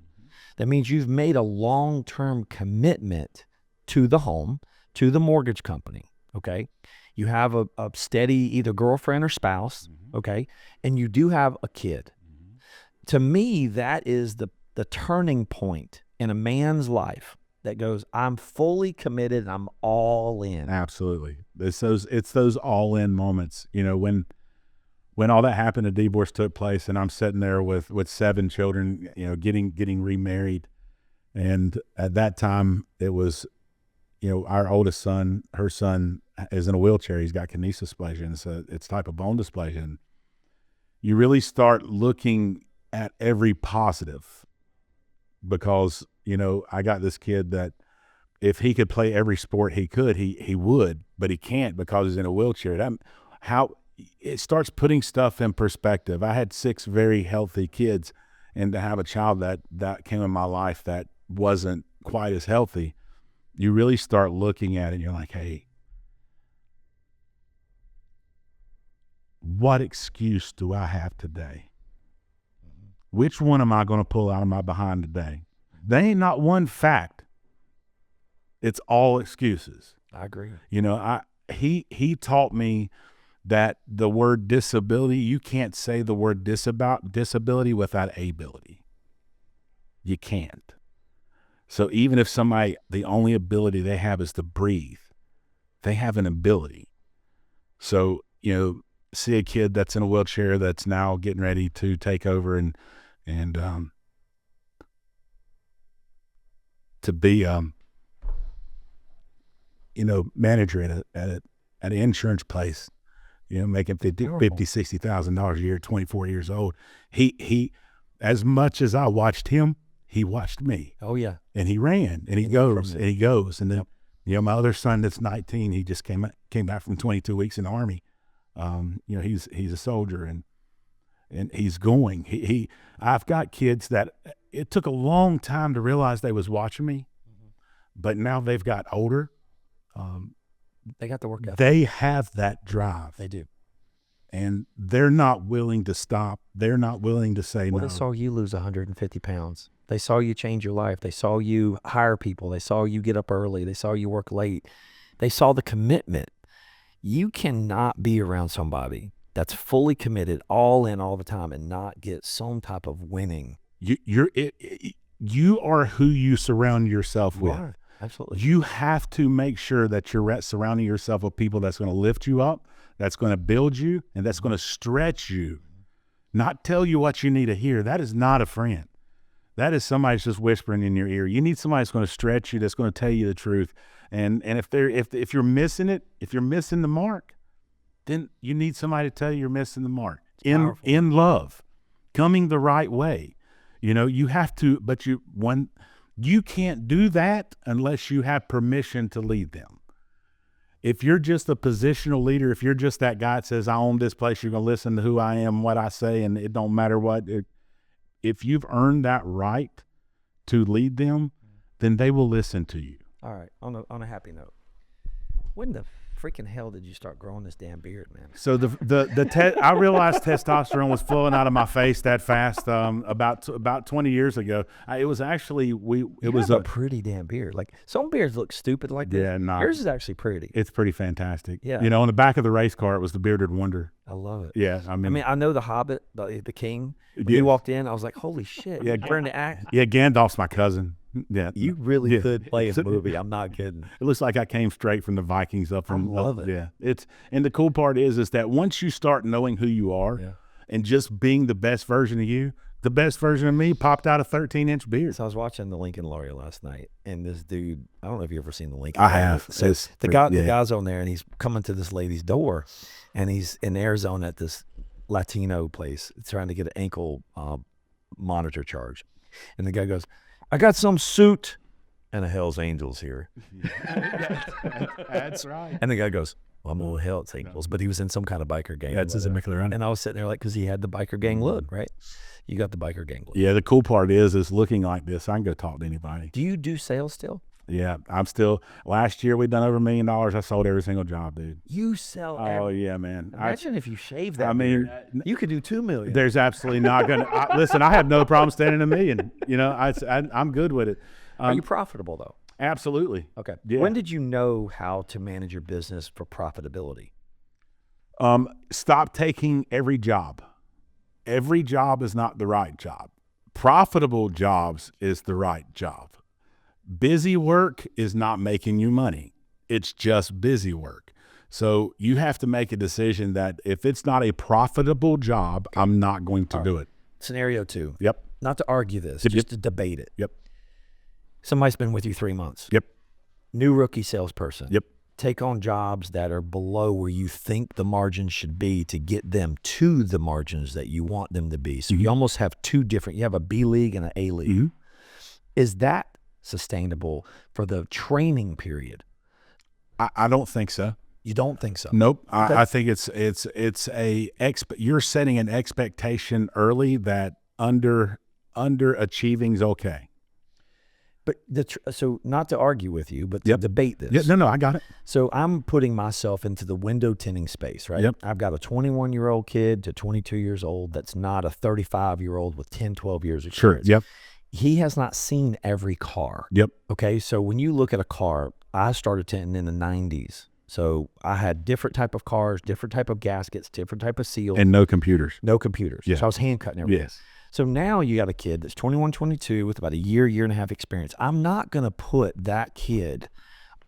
that means you've made a long-term commitment to the home, to the mortgage company, okay? You have a steady either girlfriend or spouse, okay? And you do have a kid. To me, that is the turning point in a man's life that goes, I'm fully committed, I'm all in. Absolutely. It's those all-in moments, when all that happened, the divorce took place, and I'm sitting there with 7 children, getting remarried. And at that time, it was, our oldest son, her son is in a wheelchair. He's got kinesis dysplasia. It's type of bone dysplasia. And you really start looking at every positive because, I got this kid that if he could play every sport he could, he would, but he can't because he's in a wheelchair. It starts putting stuff in perspective. I had 6 very healthy kids, and to have a child that came in my life that wasn't quite as healthy, you really start looking at it and you're like, hey, what excuse do I have today? Which one am I going to pull out of my behind today? There ain't not one fact. It's all excuses. I agree. He taught me that the word disability, you can't say the word disability without ability. You can't. So even if somebody, the only ability they have is to breathe, they have an ability. So, see a kid that's in a wheelchair that's now getting ready to take over and to be, manager at an insurance place, making $50,000-$60,000 a year, 24 years old. He, as much as I watched him, he watched me. Oh yeah. And he ran and he goes. And then, my other son that's 19, he just came back from 22 weeks in the Army. He's a soldier and he's going. I've got kids that it took a long time to realize they was watching me, but now they've got older. They got the work ethic. They have that drive. They do. And they're not willing to stop. They're not willing to say no. They saw you lose 150 pounds. They saw you change your life. They saw you hire people. They saw you get up early. They saw you work late. They saw the commitment. You cannot be around somebody that's fully committed, all in all the time, and not get some type of winning. You are who you surround yourself with. Right. Absolutely. You have to make sure that you're surrounding yourself with people that's going to lift you up, that's going to build you, and that's going to stretch you, not tell you what you need to hear. That is not a friend. That is somebody that's just whispering in your ear. You need somebody that's going to stretch you, that's going to tell you the truth. And if you're missing it, if you're missing the mark, then you need somebody to tell you you're missing the mark. In love, coming the right way. You have to, but you can't do that unless you have permission to lead them. If you're just a positional leader, if you're just that guy that says, I own this place, you're going to listen to who I am, what I say, and it don't matter what. if you've earned that right to lead them, then they will listen to you. All right. On a happy note, when the freaking hell did you start growing this damn beard, man? So I realized testosterone was flowing out of my face that fast about 20 years ago. It was actually It was a pretty damn beard. Like some beards look stupid like this. Yeah, no. Yours is actually pretty. It's pretty fantastic. Yeah. You know, on the back of the race car, it was the bearded wonder. I love it. Yeah, I mean, I know the Hobbit, the king. When Yeah. he walked in, I was like, holy shit. Yeah. Wearing the act. Yeah, Gandalf's my cousin. Yeah, You really Yeah. could play a movie. I'm not kidding. it looks like I came straight from the Vikings up from. I love it. Yeah, and the cool part is that once you start knowing who you are, Yeah. and just being the best version of you, the best version of me popped out a 13-inch beard. So I was watching the Lincoln Lawyer last night, and this dude, I don't know if you've ever seen the Lincoln I Lawyer. have. So It's the pretty- guy's on there, and he's coming to this lady's door, and he's in Arizona at this Latino place trying to get an ankle monitor charge. And the guy goes, I got some suit and a Hell's Angels here. That's right. And the guy goes, well, I'm a little Hell's Angels, but he was in some kind of biker gang. That's his McLaren. And I was sitting there like, because he had the biker gang look, right? You got the biker gang look. Yeah, the cool part is looking like this, I can go talk to anybody. Do you do sales still? Yeah, I'm still. Last year we done over $1 million. I sold every single job, dude. You sell Oh yeah, man. Imagine if you shave that. I mean, beard. You could do 2 million. there's absolutely not gonna. Listen, I have no problem standing $1 million. You know, I'm good with it. Are you profitable though? Absolutely. Okay. Yeah. When did you know how to manage your business for profitability? Stop taking every job. Every job is not the right job. Profitable jobs is the right job. Busy work is not making you money. It's just busy work. So you have to make a decision that if it's not a profitable job, I'm not going to do it. Scenario 2. Yep. Not to argue this, Yep. just to debate it. Yep. Somebody's been with you 3 months. Yep. New rookie salesperson. Yep. Take on jobs that are below where you think the margins should be to get them to the margins that you want them to be. So you almost have two different, you have a B league and an A league. Mm-hmm. Is that sustainable for the training period? I don't think so. You don't think so? Nope. I think you're setting an expectation early that underachieving's okay. But so not to argue with you, but to Yep. debate this. Yeah, no, I got it. So I'm putting myself into the window tinting space, right? Yep. I've got a 21-year-old kid to 22 years old that's not a 35-year-old with 10, 12 years experience. Yep. He has not seen every car. Yep. Okay, so when you look at a car, I started tinting in the 90s. So I had different type of cars, different type of gaskets, different type of seals, And no computers. no computers. Yeah. So I was hand cutting everything. Yes. So now you got a kid that's 21, 22 with about a year and a half experience. I'm not going to put that kid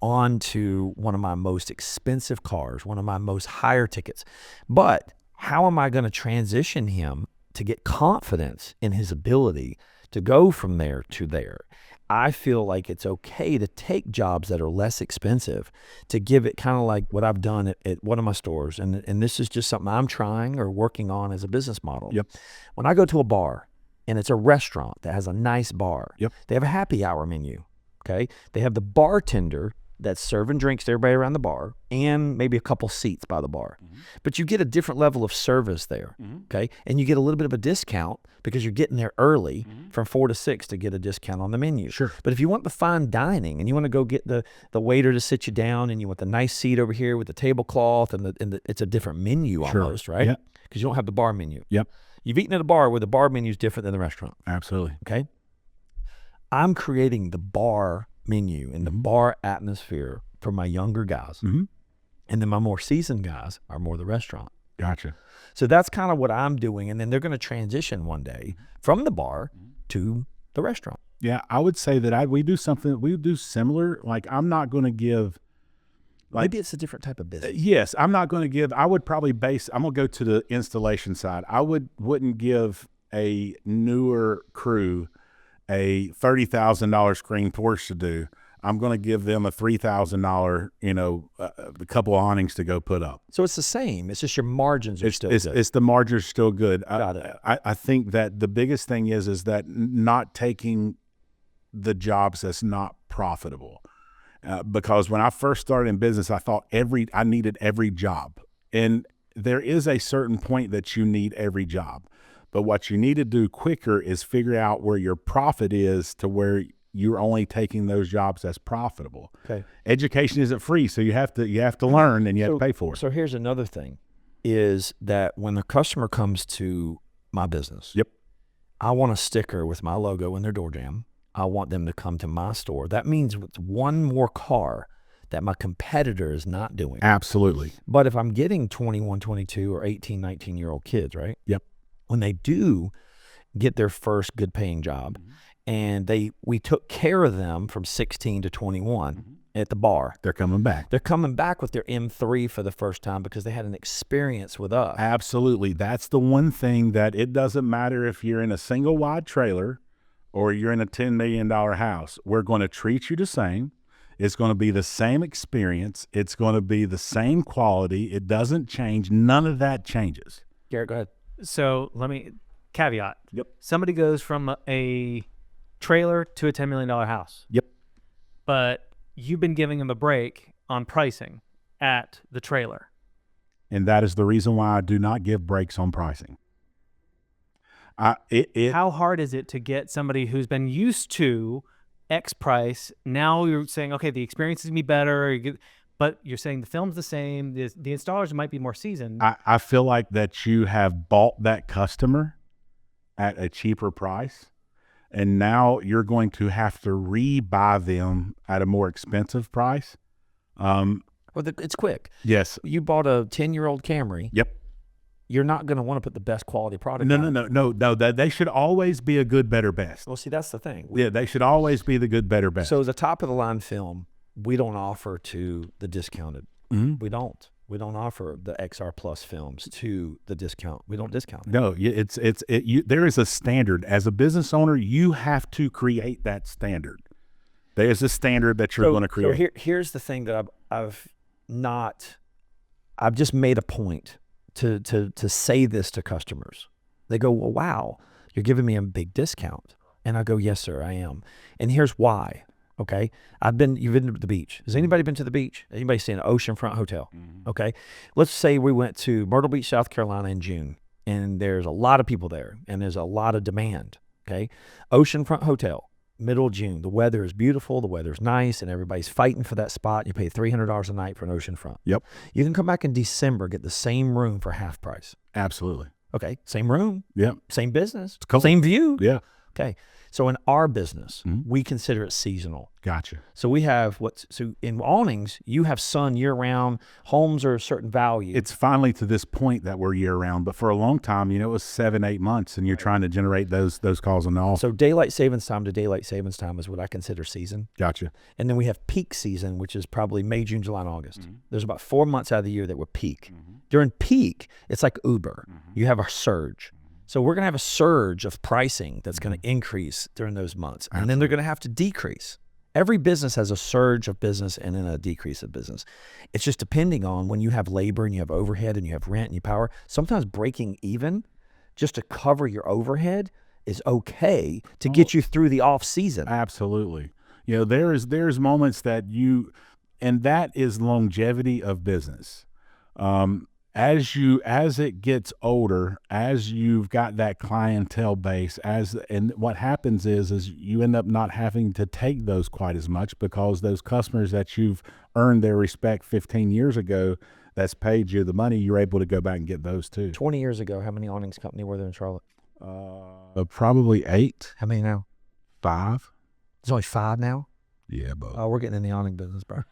onto one of my most expensive cars, one of my most higher tickets. But how am I going to transition him to get confidence in his ability to go from there to there? I feel like it's okay to take jobs that are less expensive, to give it kind of like what I've done at one of my stores. And this is just something I'm trying or working on as a business model. Yep. When I go to a bar and it's a restaurant that has a nice bar, Yep. they have a happy hour menu. Okay. They have the bartender that's serving drinks to everybody around the bar and maybe a couple seats by the bar. Mm-hmm. But you get a different level of service there. Okay. And you get a little bit of a discount because you're getting there early from 4 to 6 to get a discount on the menu. Sure. But if you want the fine dining and you want to go get the waiter to sit you down and you want the nice seat over here with the tablecloth and it's a different menu Sure. almost, right? Yep. Because you don't have the bar menu. Yep. You've eaten at a bar where the bar menu is different than the restaurant. Absolutely. Okay. I'm creating the bar menu and the bar atmosphere for my younger guys. Mm-hmm. And then my more seasoned guys are more the restaurant. Gotcha. So that's kind of what I'm doing. And then they're going to transition one day from the bar to the restaurant. Yeah, I would say that we do similar. Like I'm not going to give. Maybe it's a different type of business. Yes, I'm not going to give. I would probably I'm going to go to the installation side. I wouldn't give a newer crew a $30,000 screen porch to do. I'm going to give them a $3,000, a couple awnings to go put up. So it's the same. It's just your margins are still good. It's the margins still good. Got it. I think that the biggest thing is that not taking the jobs that's not profitable. Because when I first started in business, I thought I needed every job. And there is a certain point that you need every job. But what you need to do quicker is figure out where your profit is to where you're only taking those jobs that's profitable. Okay. Education isn't free, so you have to learn and you have to pay for it. So here's another thing, is that when the customer comes to my business, Yep. I want a sticker with my logo in their door jamb. I want them to come to my store. That means it's one more car that my competitor is not doing. Absolutely. But if I'm getting 21, 22, or 18, 19-year-old kids, right? Yep. When they do get their first good paying job, and we took care of them from 16 to 21 at the bar. They're coming back. They're coming back with their M3 for the first time because they had an experience with us. Absolutely. That's the one thing that it doesn't matter if you're in a single wide trailer or you're in a $10 million house. We're going to treat you the same. It's going to be the same experience. It's going to be the same quality. It doesn't change. None of that changes. Garrett, go ahead. So let me caveat. Yep. Somebody goes from a trailer to a $10 million house. Yep. But you've been giving them a break on pricing at the trailer. And that is the reason why I do not give breaks on pricing. How hard is it to get somebody who's been used to X price? Now you're saying, okay, the experience is going to be better, but you're saying the film's the same. The installers might be more seasoned. I feel like that you have bought that customer at a cheaper price, and now you're going to have to rebuy them at a more expensive price. Well, it's quick. Yes. You bought a 10-year-old Camry. Yep. You're not going to want to put the best quality product No. They should always be a good, better, best. Well, see, that's the thing. Yeah, they should always be the good, better, best. So the top of the line film, we don't offer to the discounted. Mm-hmm. We don't. We don't offer the XR Plus films to the discount. We don't discount. No, there is a standard. As a business owner, you have to create that standard. There's a standard that you're going to create. So here's the thing that I've just made a point to say this to customers. They go, well, wow, you're giving me a big discount. And I go, yes, sir, I am. And here's why. Okay. You've been to the beach. Has anybody been to the beach? Anybody seen an oceanfront hotel? Mm-hmm. Okay. Let's say we went to Myrtle Beach, South Carolina in June, and there's a lot of people there and there's a lot of demand. Okay. Oceanfront hotel, middle of June. The weather is beautiful. The weather's nice and everybody's fighting for that spot. You pay $300 a night for an oceanfront. Yep. You can come back in December, get the same room for half price. Absolutely. Okay. Same room. Yep. Same business. Cool. Same view. Yeah. Okay. So in our business, we consider it seasonal. Gotcha. So we have so in awnings, you have sun year round. Homes are a certain value. It's finally to this point that we're year round, but for a long time, it was 7-8 months, and you're trying to generate those calls and all. So daylight savings time to daylight savings time is what I consider season. Gotcha. And then we have peak season, which is probably May, June, July, and August. Mm-hmm. There's about 4 months out of the year that we're peak. Mm-hmm. During peak, it's like Uber. Mm-hmm. You have a surge. So we're going to have a surge of pricing that's going to increase during those months. And then they're going to have to decrease. Every business has a surge of business and then a decrease of business. It's just depending on when you have labor and you have overhead and you have rent and you power. Sometimes breaking even just to cover your overhead is okay to get you through the off season. Absolutely. There's moments that and that is longevity of business. As it gets older, as you've got that clientele base, and what happens is you end up not having to take those quite as much because those customers that you've earned their respect 15 years ago, that's paid you the money, you're able to go back and get those too. 20 years ago, how many awnings company were there in Charlotte? Probably 8. How many now? 5. There's only 5 now? Yeah, bro. Oh, we're getting in the awning business, bro.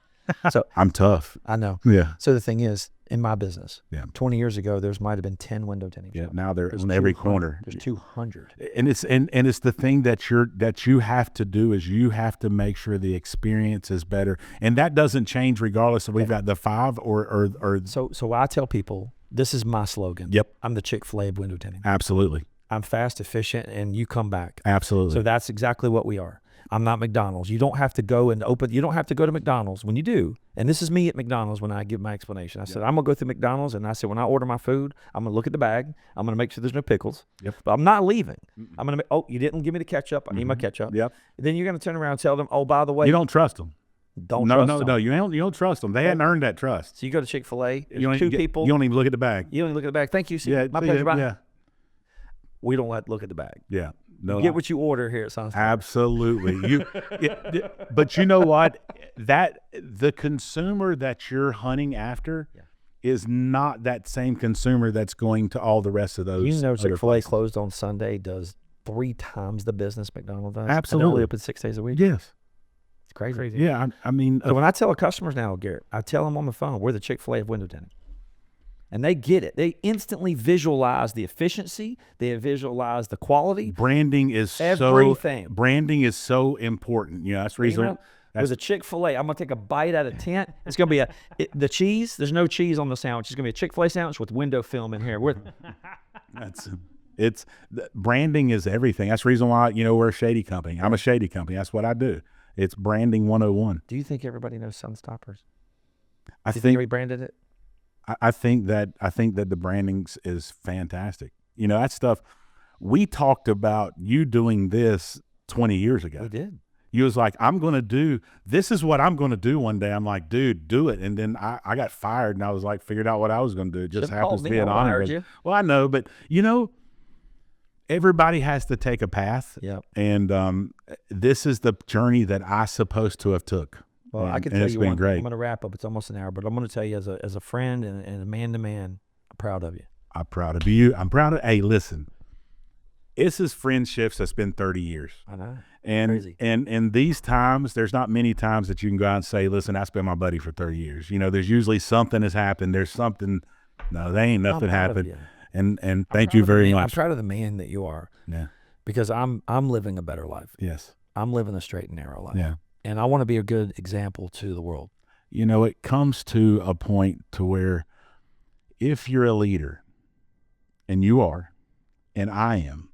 So I'm tough. I know. Yeah. So the thing is, in my business, 20 years ago, there might have been 10 window tinting shops. Now there's on every corner. There's 200. And it's the thing that you have to do is you have to make sure the experience is better, and that doesn't change regardless if we've got the 5 or. So I tell people, this is my slogan. Yep. I'm the Chick-fil-A of window tinting. Absolutely. I'm fast, efficient, and you come back. Absolutely. So that's exactly what we are. I'm not McDonald's. You don't have to go you don't have to go to McDonald's. When you do, and this is me at McDonald's when I give my explanation. I said, I'm going to go through McDonald's, and I said, when I order my food, I'm going to look at the bag. I'm going to make sure there's no pickles. Yep. But I'm not leaving. I'm going to you didn't give me the ketchup. I need my ketchup. Yep. Then you're going to turn around and tell them, oh, by the way. You don't trust them. Don't trust them. No, you don't trust them. They hadn't earned that trust. So you go to Chick-fil-A, People. You You don't even look at the bag. You don't even look at the bag. Thank you. Yeah, my pleasure. Bye. Yeah. we don't look at the bag. Yeah. No, Get what you order here at Sunstone. absolutely. But you know what? That the consumer that you're hunting after is not that same consumer that's going to all the rest of those. You know, other Chick-fil-A places. closed on Sunday does 3 times the business McDonald's does. Absolutely. And they're only open 6 days a week. Yes. It's crazy. Yeah. I mean, So when I tell customers now, Garrett, I tell them on the phone, we're the Chick-fil-A of window tinting. And they get it. They instantly visualize the efficiency. They visualize the quality. branding is Everything. Branding is so important. You know, that's the reason. With a Chick-fil-A, I'm going to take a bite out of tent. It's going to be the cheese. There's no cheese on the sandwich. It's going to be a Chick-fil-A sandwich with window film in here. Branding is everything. That's the reason why, we're a shady company. I'm a shady company. That's what I do. It's branding 101. Do you think everybody knows Sunstoppers? I Do you think we branded it? I think that the branding is fantastic. That stuff. We talked about you doing this 20 years ago. We did. You was like, this is what I'm going to do one day. I'm like, dude, do it. And then I got fired and I was like, figured out what I was going to do. It just happens to be an honor. Well, I know, but everybody has to take a path. Yeah. And this is the journey that I supposed to have took. Well, I can tell you one thing. I'm going to wrap up. It's almost an hour, but I'm going to tell you as a friend and a man-to-man, I'm proud of you. I'm proud of you. Hey, listen, this is friendships that's been 30 years. I know. And Crazy. and these times, there's not many times that you can go out and say, listen, that's been my buddy for 30 years. There's usually something has happened. There's something. No, there ain't nothing happened. And thank you very much. I'm proud of the man that you are. Yeah. Because I'm living a better life. Yes. I'm living a straight and narrow life. Yeah. And I want to be a good example to the world. It comes to a point to where if you're a leader, and you are, and I am,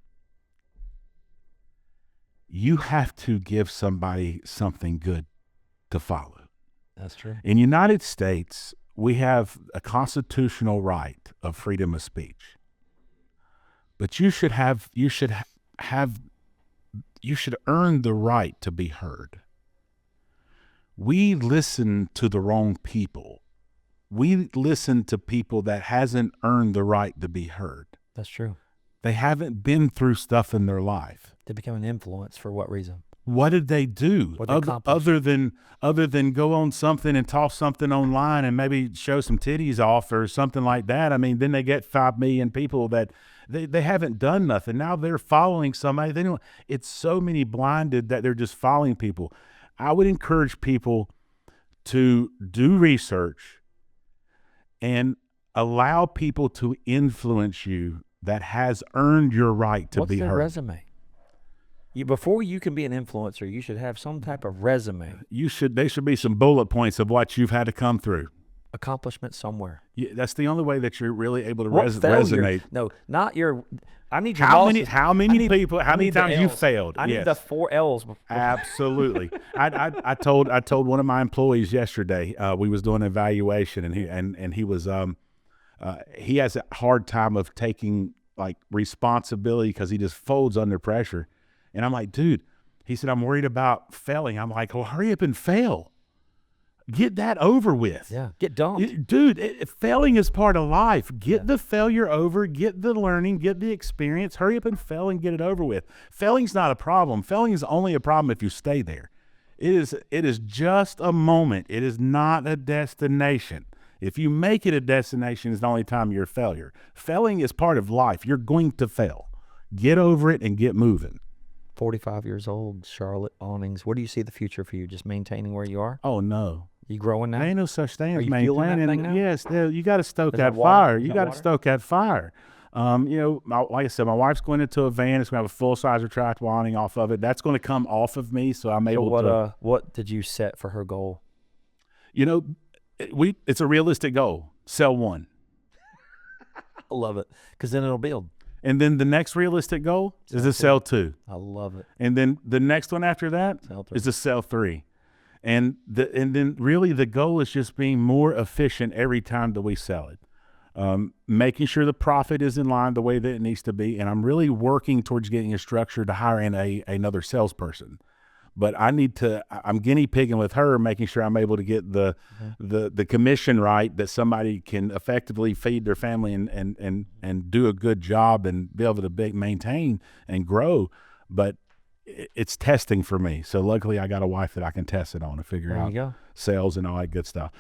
you have to give somebody something good to follow. That's true. In the United States, we have a constitutional right of freedom of speech. But you should earn the right to be heard. We listen to the wrong people. We listen to people that hasn't earned the right to be heard. That's true. They haven't been through stuff in their life. To become an influence for what reason? What did they do other than go on something and toss something online and maybe show some titties off or something like that? I mean, then they get 5 million people that they haven't done nothing. Now they're following somebody. They don't. It's so many blinded that they're just following people. I would encourage people to do research and allow people to influence you that has earned your right to be heard. What's their resume? Before you can be an influencer, you should have some type of resume. There should be some bullet points of what you've had to come through. Accomplishment somewhere. That's the only way that you're really able to resonate. No, not your. I need your how bosses. many how many times you failed? I need the 4 L's. Absolutely. I told one of my employees yesterday. We was doing an evaluation, and he was he has a hard time of taking like responsibility because he just folds under pressure. And I'm like, dude, he said, I'm worried about failing. I'm like, well, hurry up and fail. Get that over with. Yeah, get dumped. Dude, failing is part of life. Get the failure over, get the learning, get the experience. Hurry up and fail and get it over with. Failing's not a problem. Failing is only a problem if you stay there. It is just a moment. It is not a destination. If you make it a destination, it's the only time you're a failure. Failing is part of life. You're going to fail. Get over it and get moving. 45 years old, Charlotte Awnings. Where do you see the future for you? Just maintaining where you are? Oh, no. You growing now? There ain't no such thing as maintaining. Feeling that thing now? Yes, you got to stoke that water? fire. Is You that got to water? stoke that fire. Like I said, my wife's going into a van. It's going to have a full-size retractable awning off of it. That's going to come off of me, so I'm able to. What did you set for her goal? It's a realistic goal. Sell one. I love it because then it'll build. And then the next realistic goal is to sell 2. I love it. And then the next one after that Sell 3. is to sell 3. And then really the goal is just being more efficient every time that we sell it. Making sure the profit is in line the way that it needs to be. And I'm really working towards getting a structure to hire in another salesperson. but I'm guinea pigging with her, making sure I'm able to get the commission right, that somebody can effectively feed their family and do a good job and be able to maintain and grow. But it's testing for me. So luckily I got a wife that I can test it on and figure out sales and all that good stuff.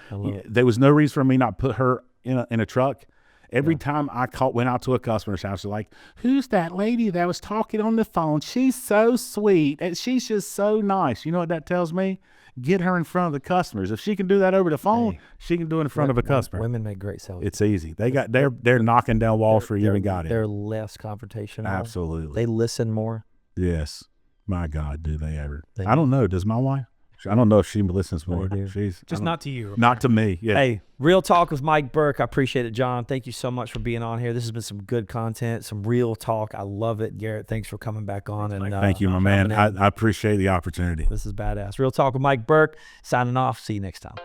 There was no reason for me not put her in a truck. Every time I went out to a customer's house, they're like, who's that lady that was talking on the phone? She's so sweet. And she's just so nice. You know what that tells me? Get her in front of the customers. If she can do that over the phone, she can do it in front of a customer. Women make great sellers. It's easy. They're knocking down walls for you and got it. They're less confrontational. Absolutely. They listen more. Yes. My God, do they ever? I don't know. Does my wife? I don't know if she listens more. She's just not to you. Not to me. Yeah. Hey, Real Talk with Mike Burke. I appreciate it, John. Thank you so much for being on here. This has been some good content, some real talk. I love it. Garrett, thanks for coming back on. And thank you, my man. I appreciate the opportunity. This is badass. Real Talk with Mike Burke. Signing off. See you next time.